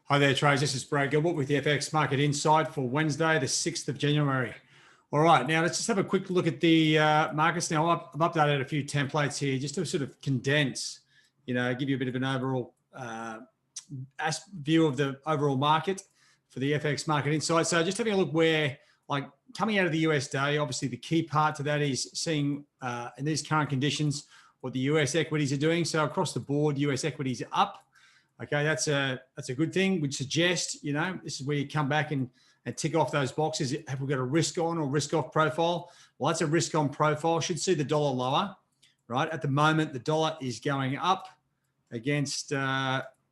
Hi there, traders. This is Brad Gilbert with the FX Market Insight for Wednesday, the 6th of January. All right, now let's just have a quick look at the markets. Now, I've updated a few templates here just to sort of condense, give you a bit of an overall view of the overall market for the FX Market Insight. So just having a look where, like, coming out of the US day, obviously the key part to that is seeing in these current conditions what the US equities are doing. So across the board, US equities are up. Okay, that's a good thing. Would suggest, this is where you come back and tick off those boxes. Have we got a risk on or risk off profile? Well, that's a risk on profile. Should see the dollar lower, right? At the moment, the dollar is going up against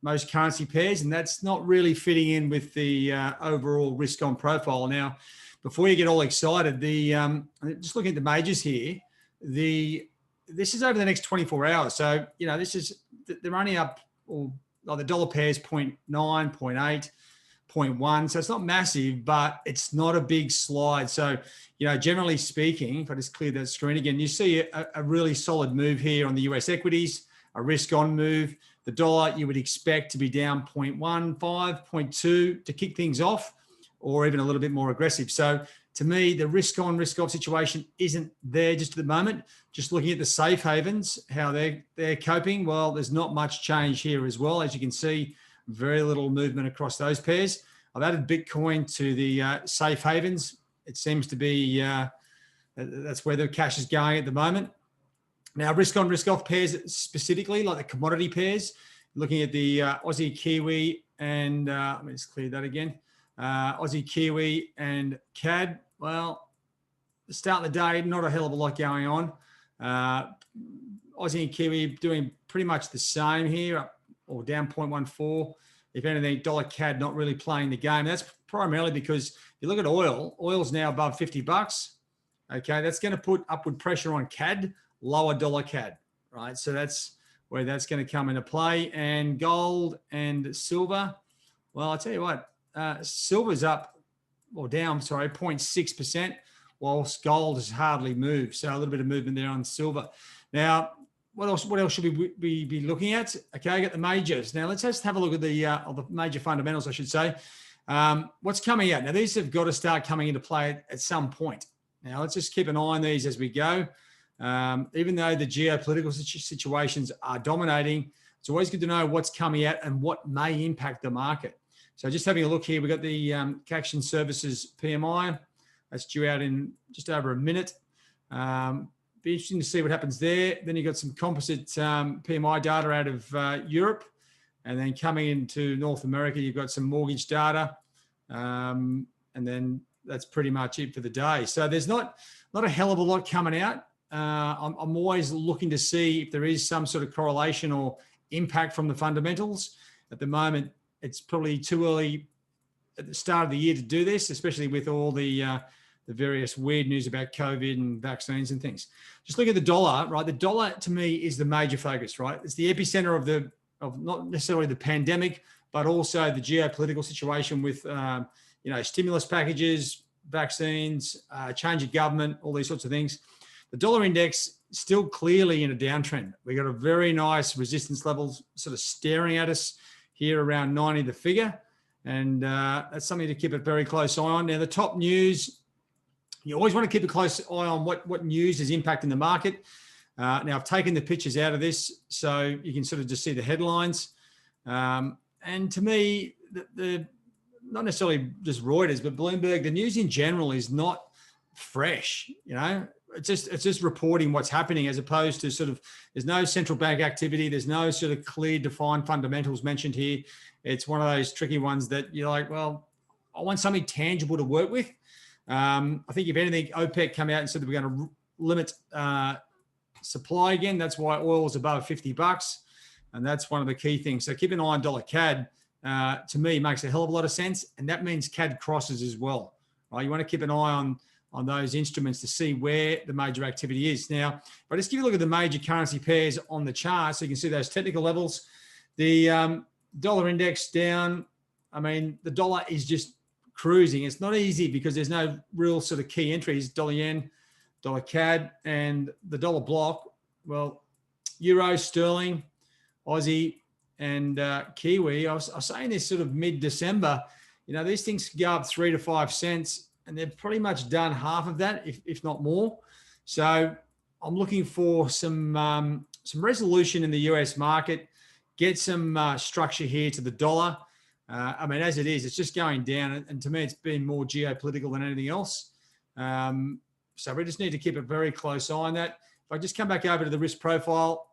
most currency pairs, and that's not really fitting in with the overall risk on profile. Now, before you get all excited, just looking at the majors here, this is over the next 24 hours. So, they're only up, or the dollar pair's 0.9, 0.8, 0.1. So it's not massive, but it's not a big slide. So, generally speaking, if I just clear that screen again, you see a really solid move here on the US equities, a risk on move. The dollar you would expect to be down 0.15, 0.2 to kick things off, or even a little bit more aggressive. So to me, the risk on, risk off situation isn't there just at the moment. Just looking at the safe havens, how they're coping, well, there's not much change here as well. As you can see, very little movement across those pairs. I've added Bitcoin to the safe havens. It seems to be, that's where the cash is going at the moment. Now, risk on, risk off pairs specifically, like the commodity pairs, looking at the Aussie Kiwi and, let me just clear that again. Aussie Kiwi and CAD. Well, the start of the day, not a hell of a lot going on. Aussie and Kiwi doing pretty much the same here, or down 0.14. If anything, dollar CAD not really playing the game. That's primarily because you look at oil. Oil's now above $50. Okay, that's going to put upward pressure on CAD, lower dollar CAD, right? So that's where that's going to come into play. And gold and silver. Well, I'll tell you what. Silver's up, or down, 0.6%, whilst gold has hardly moved. So a little bit of movement there on silver. Now, what else should we be looking at? Okay, I got the majors. Now, let's just have a look at the major fundamentals, I should say. What's coming out? Now, these have got to start coming into play at some point. Now, let's just keep an eye on these as we go. Even though the geopolitical situations are dominating, it's always good to know what's coming out and what may impact the market. So just having a look here, we've got the Action Services PMI. That's due out in just over a minute. Be interesting to see what happens there. Then you've got some composite PMI data out of Europe. And then coming into North America, you've got some mortgage data. And then that's pretty much it for the day. So there's not a hell of a lot coming out. I'm always looking to see if there is some sort of correlation or impact from the fundamentals. At the moment, it's probably too early at the start of the year to do this, especially with all the various weird news about COVID and vaccines and things. Just look at the dollar, right? The dollar to me is the major focus, right? It's the epicenter of not necessarily the pandemic, but also the geopolitical situation with stimulus packages, vaccines, change of government, all these sorts of things. The dollar index still clearly in a downtrend. We got a very nice resistance levels sort of staring at us here around 90 the figure. And that's something to keep a very close eye on. Now, the top news, you always want to keep a close eye on what news is impacting the market. Now, I've taken the pictures out of this so you can sort of just see the headlines. And to me, the not necessarily just Reuters, but Bloomberg, the news in general is not fresh, It's just reporting what's happening, as opposed to sort of, there's no central bank activity. There's no sort of clear defined fundamentals mentioned here. It's one of those tricky ones that you're like, well, I want something tangible to work with. I think if anything, OPEC come out and said that we're going to limit supply again. That's why oil is above $50. And that's one of the key things. So keep an eye on dollar CAD. To me, makes a hell of a lot of sense. And that means CAD crosses as well, right? You want to keep an eye on those instruments to see where the major activity is. Now, if I just give you a look at the major currency pairs on the chart, so you can see those technical levels. The dollar index down. I mean, the dollar is just cruising. It's not easy because there's no real sort of key entries. Dollar yen, dollar CAD, and the dollar block. Well, euro, sterling, Aussie, and Kiwi. I was saying this sort of mid-December, you know, these things go up 3 to 5 cents, and they've pretty much done half of that, if not more. So I'm looking for some resolution in the US market, get some structure here to the dollar. I mean, as it is, it's just going down. And to me, it's been more geopolitical than anything else. So we just need to keep a very close eye on that. If I just come back over to the risk profile,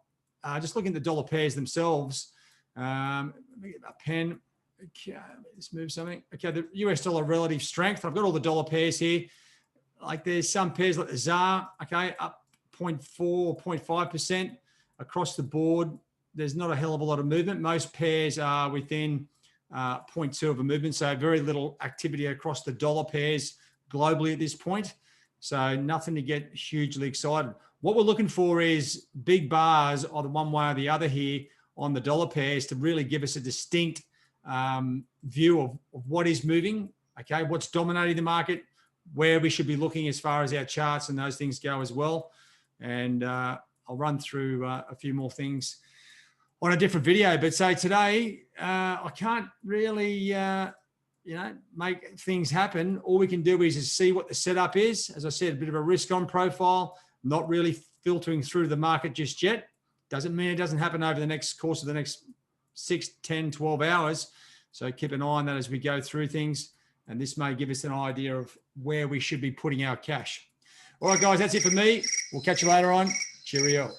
just looking at the dollar pairs themselves, let me get a pen. Okay, let's move something. Okay, the US dollar relative strength. I've got all the dollar pairs here. Like there's some pairs like the ZAR, okay, up 0.4, 0.5% across the board. There's not a hell of a lot of movement. Most pairs are within 0.2 of a movement. So very little activity across the dollar pairs globally at this point. So nothing to get hugely excited. What we're looking for is big bars either one way or the other here on the dollar pairs to really give us a distinct view of what is moving, okay, what's dominating the market, where we should be looking as far as our charts and those things go as well. And I'll run through a few more things on a different video. But so today, I can't really, make things happen. All we can do is just see what the setup is. As I said, a bit of a risk on profile, not really filtering through the market just yet. Doesn't mean it doesn't happen over the next course of the next 6, 10, 12 hours. So keep an eye on that as we go through things. And this may give us an idea of where we should be putting our cash. All right, guys, that's it for me. We'll catch you later on. Cheerio.